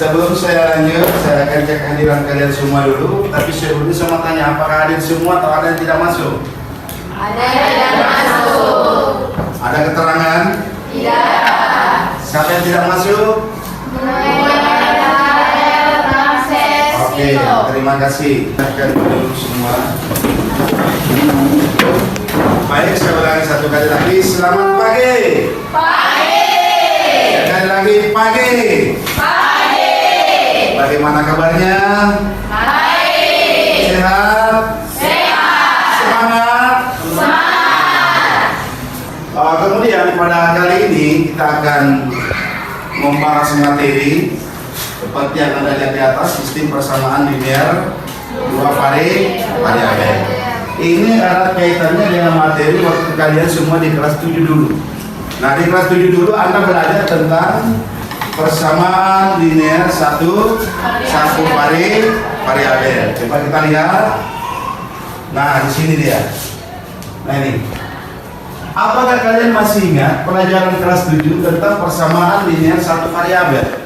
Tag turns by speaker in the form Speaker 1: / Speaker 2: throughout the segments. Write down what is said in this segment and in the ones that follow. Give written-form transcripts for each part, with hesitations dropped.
Speaker 1: Sebelum saya lanjut, saya akan cek kehadiran kalian semua dulu. Tapi sebelumnya saya mau tanya, apakah hadir semua atau ada yang tidak masuk?
Speaker 2: Ada yang tidak masuk.
Speaker 1: Ada keterangan?
Speaker 2: Tidak.
Speaker 1: Siapa yang tidak masuk? Oke, terima kasih. Akan dulu semua. Baik, saya ulangi satu kali lagi. Selamat pagi.
Speaker 2: Pagi.
Speaker 1: Sekali lagi pagi.
Speaker 2: Pagi.
Speaker 1: Bagaimana kabarnya?
Speaker 2: Baik.
Speaker 1: Sehat?
Speaker 2: Sehat.
Speaker 1: Semangat?
Speaker 2: Semangat.
Speaker 1: Kemudian pada kali ini kita akan membahas materi seperti yang Anda lihat di atas, sistem persamaan linear dua variabel. Ini ada kaitannya dengan materi waktu kalian semua di kelas 7 dulu. Nah, di kelas 7 dulu Anda belajar tentang persamaan linear satu variabel. Coba kita lihat. Nah, di sini dia. Nah, ini. Apakah kalian masih ingat pelajaran kelas 7 tentang persamaan linear satu variabel?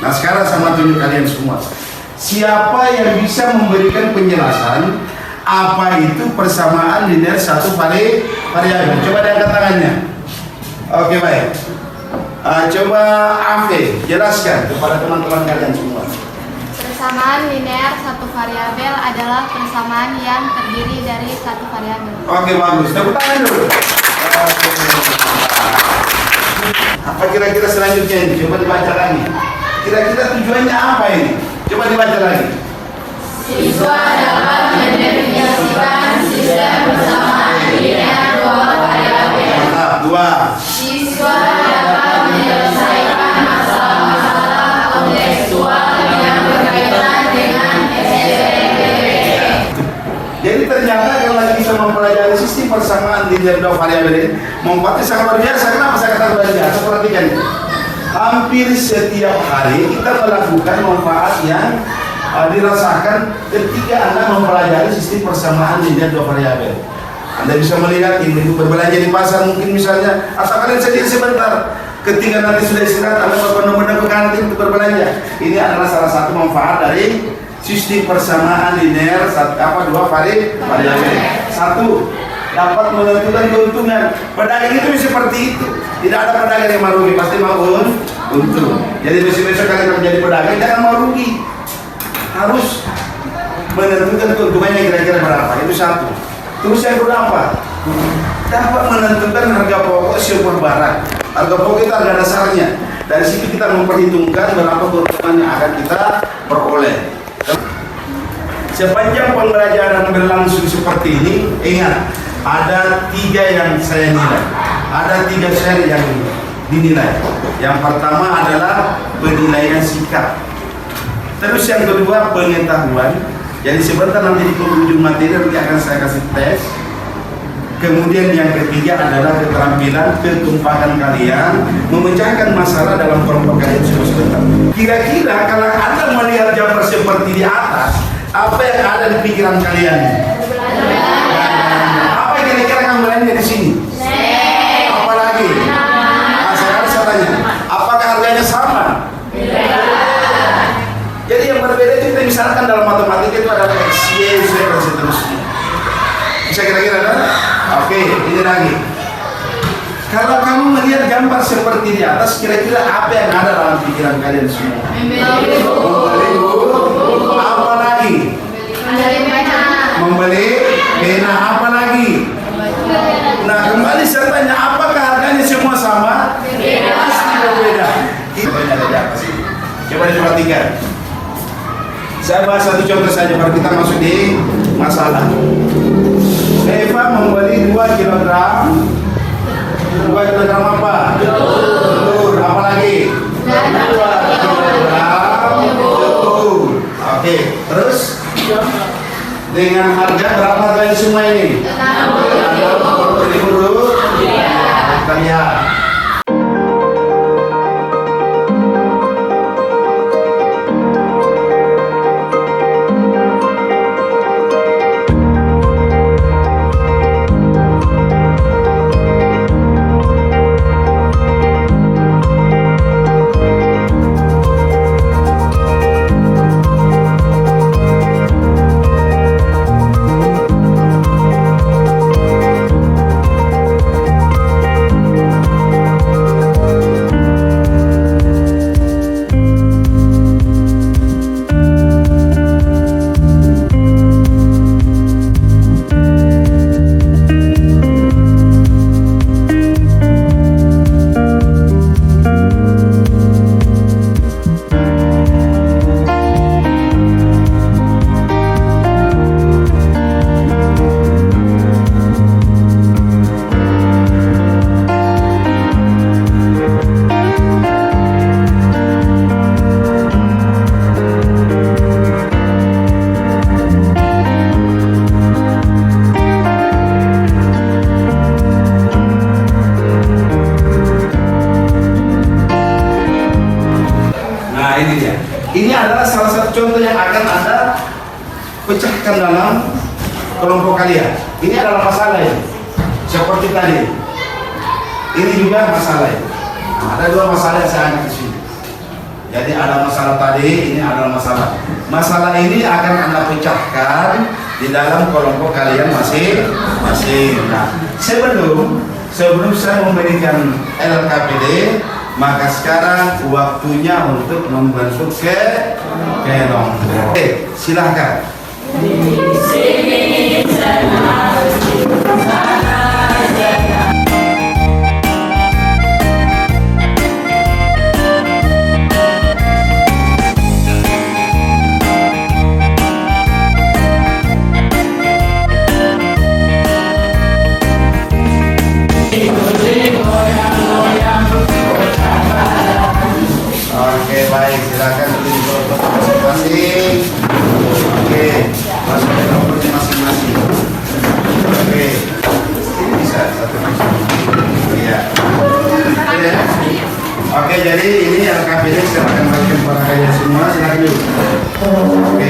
Speaker 1: Nah, sekarang sama tunjuk kalian semua. Siapa yang bisa memberikan penjelasan apa itu persamaan linear satu variabel? Coba diangkat tangannya. Oke, baik. Coba Afe jelaskan kepada teman-teman kalian semua.
Speaker 3: Persamaan linear satu variabel adalah persamaan yang terdiri dari satu variabel.
Speaker 1: Oke, bagus. Tepuk tangan dulu. Apa kira-kira selanjutnya ini? Coba dibaca lagi. Kira-kira tujuannya apa ini? Coba dibaca lagi.
Speaker 2: Siswa dapat mendefinisikan sistem persamaan linear dua variabel.
Speaker 1: Mantap. Dua.
Speaker 2: Siswa dapat menyelesaikan masalah-masalah kontekstual yang berkaitan dengan SPPP.
Speaker 1: Jadi ternyata kalau kita mempelajari sistem persamaan linear dua variabel ini, manfaatnya sangat luar biasa. Kenapa saya katakan luar biasa? Perhatikan. Hampir setiap hari kita melakukan manfaat yang dirasakan ketika Anda mempelajari sistem persamaan linear dua variabel. Anda bisa melihat ibu berbelanja di pasar mungkin misalnya, atau kalian sendiri sebentar. Ketika nanti sudah istirahat, Anda benar-benar ke kantin untuk berbelanja. Ini adalah salah satu manfaat dari sistem persamaan linear dua variabel. Satu, dapat menentukan keuntungan. Pedagang itu seperti itu. Tidak ada pedagang yang mau rugi, pasti mau untung. Jadi besok-besok kalian menjadi pedagang jangan mau rugi. Harus menentukan keuntungannya kira-kira berapa. Itu satu. Terus yang kedua apa? Dapat menentukan harga pokok sebuah barang. Harga pokok itu harga dasarnya. Dari situ kita memperhitungkan berapa keuntungan yang akan kita peroleh. Sepanjang pembelajaran berlangsung seperti ini, ingat ada 3 yang saya nilai. Ada 3 seri yang dinilai. Yang pertama adalah penilaian sikap. Terus yang kedua pengetahuan. Jadi sebentar nanti di penghujung materi nanti akan saya kasih tes. Kemudian yang ketiga adalah keterampilan ketumpahan kalian memecahkan masalah dalam kelompok kalian sebentar. Kira-kira kalau Anda melihat gambar seperti di atas, apa yang ada di pikiran kalian? Apa kira-kira gambarannya di sini? Apalagi? Nah, sekarang saya tanya, apakah harganya sama? Jadi yang berbeda itu kita misalkan dalam matematika itu ada X, Y, Z dan seterusnya. Bisa kira-kira kan? Oke, ini lagi. Kalau kamu melihat gambar seperti di atas, kira-kira apa yang ada dalam pikiran kalian semua? Membeli buku. Apa lagi? Membeli pena. Apa lagi? Nah, kembali saya tanya, apakah harganya semua sama? Pasti berbeda. Ini ada di atas ini. Coba diperhatikan. Saya bahas satu contoh saja baru kita masuk di masalah. Eva membeli 2 kilogram. 2 kilogram apa? Telur. Apa lagi? 2 kilogram telur. Oke, terus dengan harga berapa harganya semua ini? 60.000 rupiah. Kita lihat. masukkan dalam kelompok kalian. Ini adalah masalah ini. Seperti tadi. Ini juga masalah ini. Nah, ada dua masalah yang saya angkat di sini. Jadi ada masalah tadi, ini adalah masalah. Masalah ini akan Anda pecahkan di dalam kelompok kalian masing-masing. Nah, sebelum saya memberikan LKPD, maka sekarang waktunya untuk membentuk kelompok. Oke, silahkan.
Speaker 2: Di sini saya
Speaker 1: Oke, baik, silakan pilih kelompok masing-masing. Oke, masuk ke kelompoknya masing-masing. Oke, ini bisa satu persatu. Iya. Oke, jadi ini LKPD saya akan bagikan kepada kalian semua. Silakan dulu. Oke.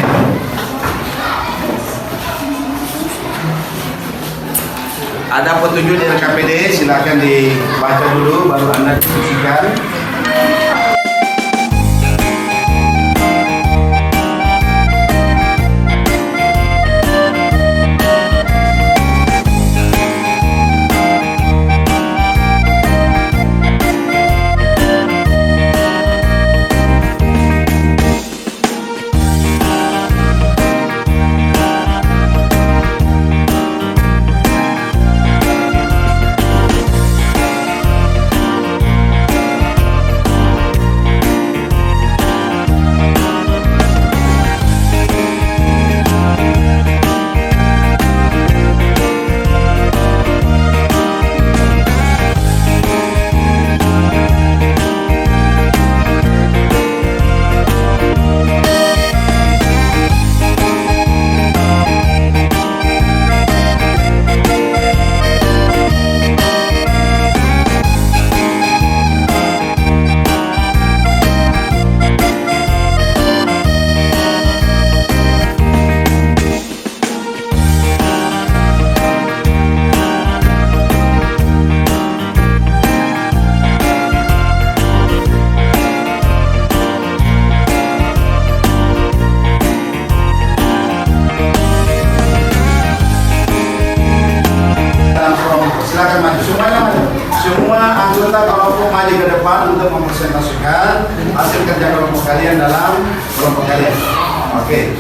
Speaker 1: Ada petunjuk di LKPD, silakan dibaca dulu, baru Anda diskusikan. Silakan maju, semuanya maju. Semua anggota kelompok maju ke depan untuk mempresentasikan hasil kerja kelompok kalian dalam kelompok kalian. Oke.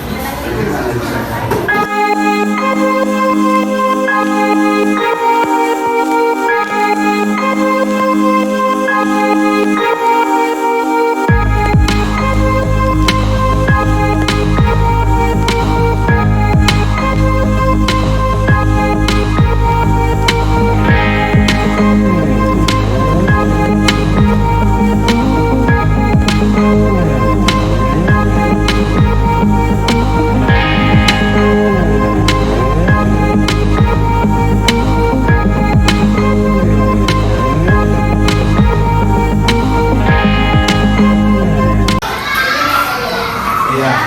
Speaker 3: Jadi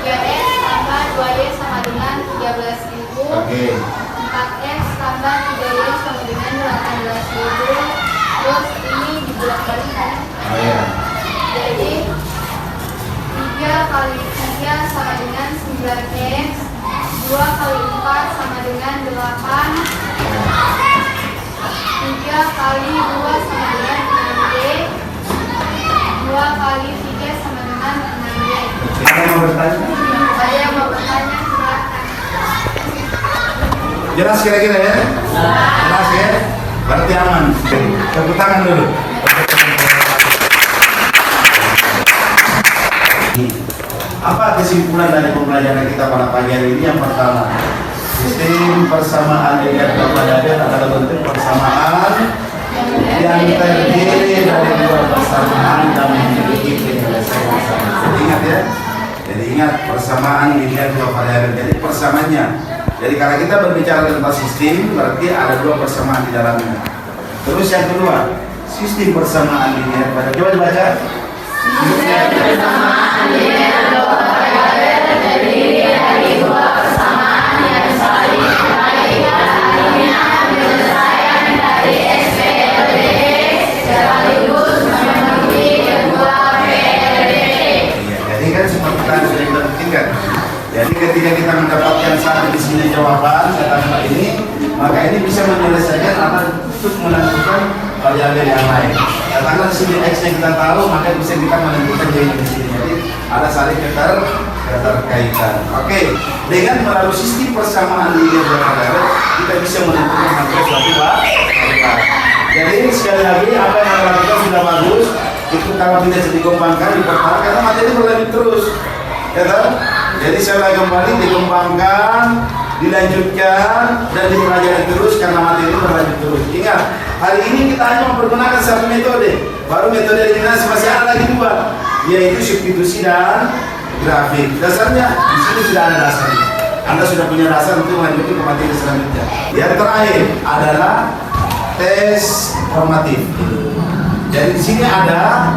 Speaker 3: 3X tambah 2Y sama dengan 13.000. 4X tambah 3Y sama dengan 18.000. Terus ini dibolak-balik kan?
Speaker 1: Oh iya.
Speaker 3: Jadi 3 kali 3 sama dengan 9X. 2 kali 4 sama dengan 8. 3 kali 2 sama dengan 6Y. 2 kali 3 sama dengan 6Y.
Speaker 1: Siapa yang mau bertanya?
Speaker 3: Saya yang mau bertanya, silakan.
Speaker 1: Jelas kira-kira ya? Jelas ya? Berarti aman. Tepuk tangan dulu. Apa kesimpulan dari pembelajaran kita pada pagi hari ini? Yang pertama, sistem persamaan linear variabel adalah bentuk persamaan yang terdiri dari dua persamaan dan memiliki penyelesaian sama. Ingat ya? Jadi ingat, persamaan linear dua variabel. Jadi persamaannya. Jadi kalau kita berbicara tentang sistem, berarti ada dua persamaan di dalamnya. Terus yang kedua, sistem persamaan linear. Coba dibaca.
Speaker 2: Sistem persamaan linear dua variabel terdiri dari
Speaker 1: ketika kita mendapatkan satu di sini jawaban kata ini, maka ini bisa menyelesaikan atau untuk menentukan variabel yang lain. Katakanlah di sini x yang kita tahu, maka bisa kita menentukan y di sini. Jadi ada saling keterkaitan. Oke, dengan melalui sistem persamaan linear dan variabel, kita bisa menentukan hampir suatu variabel. Jadi sekali lagi apa yang kita lakukan sudah bagus. Itu kalau tidak dikembangkan, dipertahankan karena materi berlanjut terus. Ya kan? Jadi saya kembali dikembangkan, dilanjutkan dan dipelajari terus karena materi berlanjut terus. Ingat, hari ini kita hanya mempergunakan satu metode. Baru metode eliminasi masih ada lagi dua, yaitu substitusi dan grafik. Dasarnya di sini sudah ada dasarnya. Anda sudah punya dasar untuk melanjutkan ke materi selanjutnya. Yang terakhir adalah tes formatif. Jadi di sini ada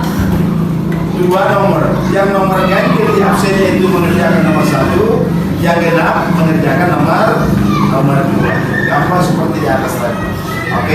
Speaker 1: dua nomor. Yang nomor ganjil di absennya itu mengerjakan nomor 1, yang genap mengerjakan nomor 2. Gampang seperti di atas tadi. Oke.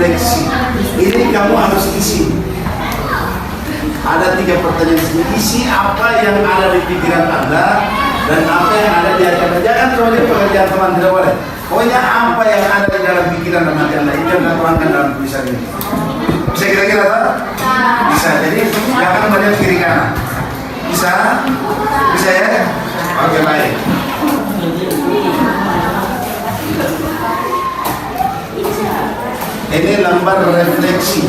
Speaker 1: refleksi. Ini kamu harus isi. Ada 3 pertanyaan di sini. Isi apa yang ada di pikiran Anda dan apa yang ada di hati Anda. Jangan cuma di pekerjaan teman, tidak boleh. Pokoknya apa yang ada di dalam pikiran dan hati Anda itu yang Anda tuangkan dalam tulisan ini. Bisa kira-kira tak? Bisa. Jadi jangan melihat kiri kanan. Bisa? Bisa ya? Oke, baik. Ini lembar refleksi.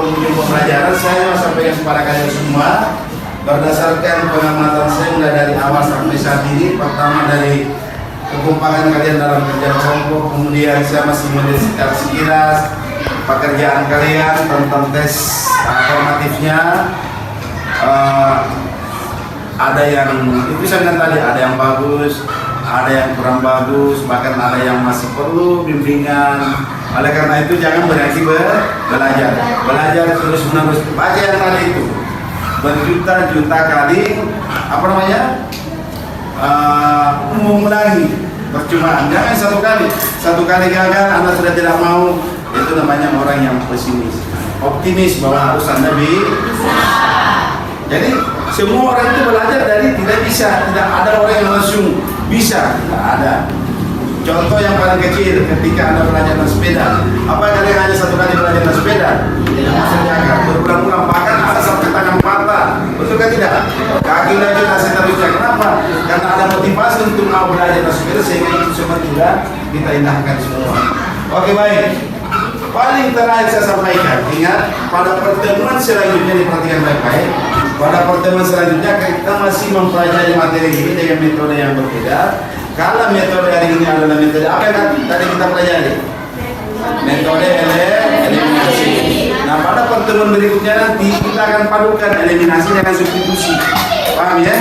Speaker 1: penghujung pembelajaran, saya mau sampaikan kepada kalian semua berdasarkan pengamatan saya mulai dari awal sampai saat ini. Pertama dari kekompakan kalian dalam kerja kelompok, kemudian saya masih melihat sekilas pekerjaan kalian tentang tes formatifnya. Ada yang itu saya bilang tadi, ada yang bagus, ada yang kurang bagus, bahkan ada yang masih perlu bimbingan. Oleh karena itu jangan berhenti belajar. Belajar terus menerus. Baca yang tadi itu berjuta-juta kali apa namanya? Mengulangi, percuma. Jangan satu kali gagal Anda sudah tidak mau, itu namanya orang yang pesimis. Optimis bahwa harus Anda bisa. Jadi semua orang itu belajar dari tidak bisa, tidak ada orang yang langsung bisa, tidak ada. Contoh yang paling kecil, ketika Anda belajar naik sepeda, apa kalian hanya satu kali belajar naik sepeda? Tidak bisa jaga, berulang-ulang, bahkan ada sampai tangan patah, betul kan tidak? Kaki lagi masih terusnya, kenapa? Karena ada motivasi untuk mau belajar naik sepeda, sehingga itu semua juga kita indahkan semua. Oke, baik. Paling terakhir saya sampaikan, ingat pada pertemuan selanjutnya, diperhatikan baik-baik. Pada pertemuan selanjutnya kita masih mempelajari materi ini dengan metode yang berbeda. Kalau metode hari ini adalah metode apa yang tadi kita pelajari? Metode eliminasi. Nah, pada pertemuan berikutnya nanti kita akan padukan eliminasi dengan substitusi. Paham ya?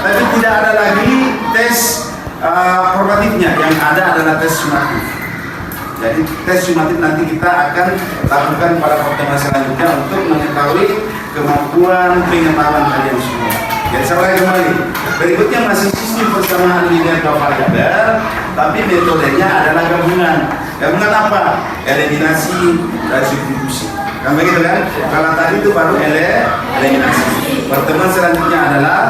Speaker 1: Tapi tidak ada lagi tes formatifnya, yang ada adalah tes sumatif. Jadi tes sumatif nanti kita akan lakukan pada pertemuan selanjutnya untuk mengetahui kemampuan pengetahuan kalian semua. Jadi saya kembali. Berikutnya masih sistem persamaan linear dua variabel, tapi metodenya adalah gabungan. Gabungan apa? Eliminasi dan substitusi. Kan begitu kan? Kalau tadi itu baru eliminasi. Pertemuan selanjutnya adalah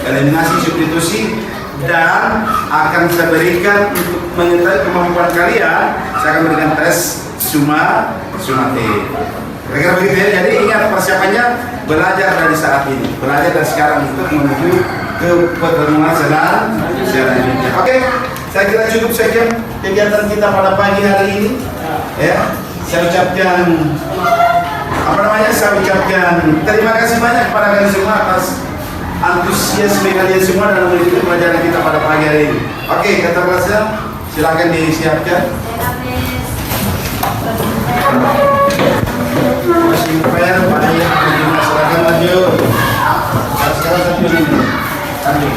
Speaker 1: eliminasi substitusi, dan akan saya berikan untuk mengetahui kemampuan kalian, saya akan berikan tes sumatif. Kira-kira begitu ya. Jadi ingat persiapannya belajar dari saat ini, belajar dari sekarang untuk menuju ke pertemuan selanjutnya. Oke, saya kira cukup sekian kegiatan kita pada pagi hari ini. Ya, saya ucapkan Saya ucapkan terima kasih banyak kepada kalian semua atas antusiasme kalian semua dalam mengikuti pelajaran kita pada pagi hari ini. Oke, kata berhasil, silakan disiapkan. Masih fair, banyak silakan maju. Sekarang satu ini, lanjut.